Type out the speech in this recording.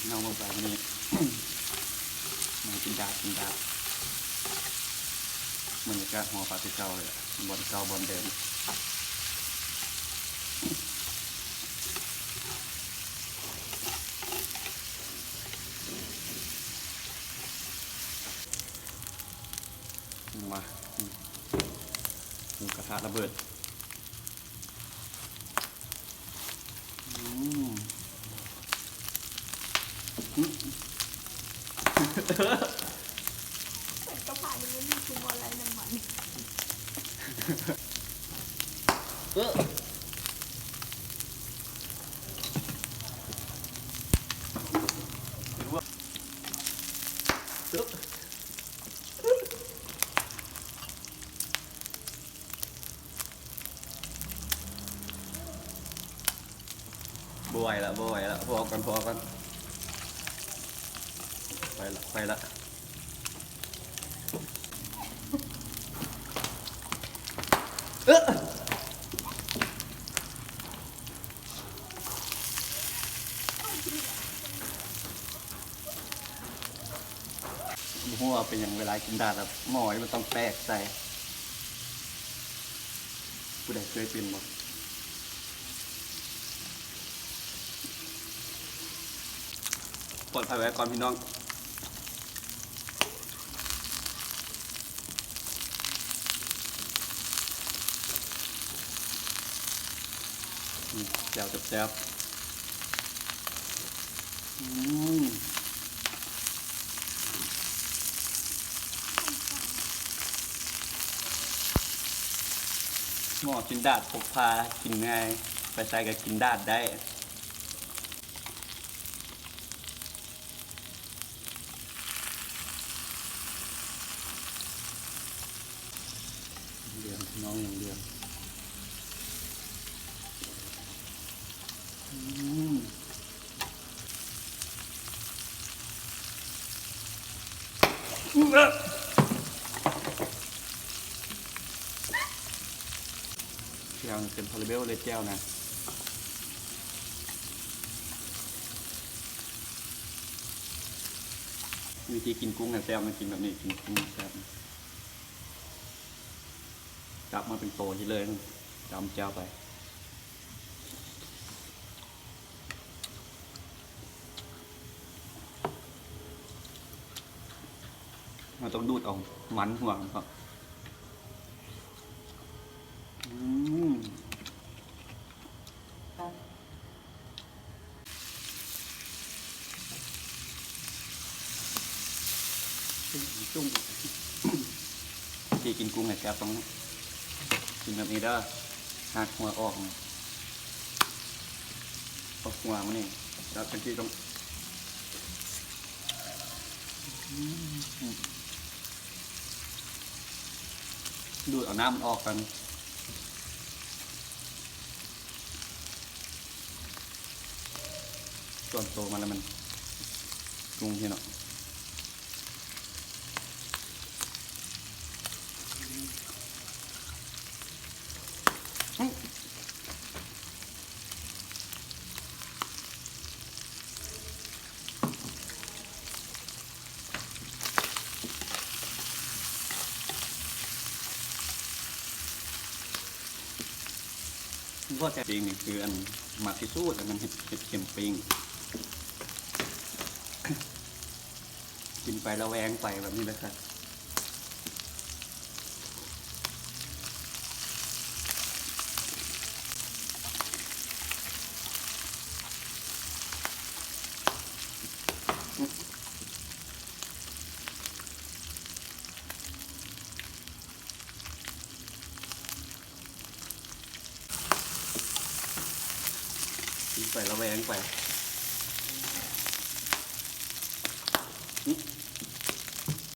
เงาลงไปนี่มันกินดาบมันจะหัวปลาที่เก่าเลยบอลเก่าบอลเดิมมาหมูกระทะระเบิดก็ผ่านไปแล้วนี่คืออะไรน้ำมันบวยละพอกันไปละหัวเป็นอย่างเวลากินดาดแบบหมอยมันต้องแตกใส่ผู้ใดเคยเป็นบ่ปลอดภัยไว้ก่อนพี่น้องแซ่บหม้อกินดาดพกพากินง่ายไปใส่กับกินดาดได้เดือนน้องอย่างเดือนแก้วเป็นพาราเบลเลยแก้วนะวิธีกินกุ้งแซ่บมันกินแบบนี้กินกุ้งแซ่บจับมาเป็นโตที่เลยจำแก้วไปมันต้องดูดเอามันห่วงครับจุ้งที่กินกุ้งไงแซ่บต้องกินแบบนี้เด้อหักหัวออกหัวมันนี่แล้วเป็นที่ต้องดูดเอาน้ำมันออกกันส่วนโตมันแล้วมันปรุงที่เนาะพ่อแต่ปิงนี่คืออันมาที่สุดอันนั้นเห็ดเข็มปิงกินไปแล้วแวงไปแบบนี้เลยครับกินไปแล้วแวงไป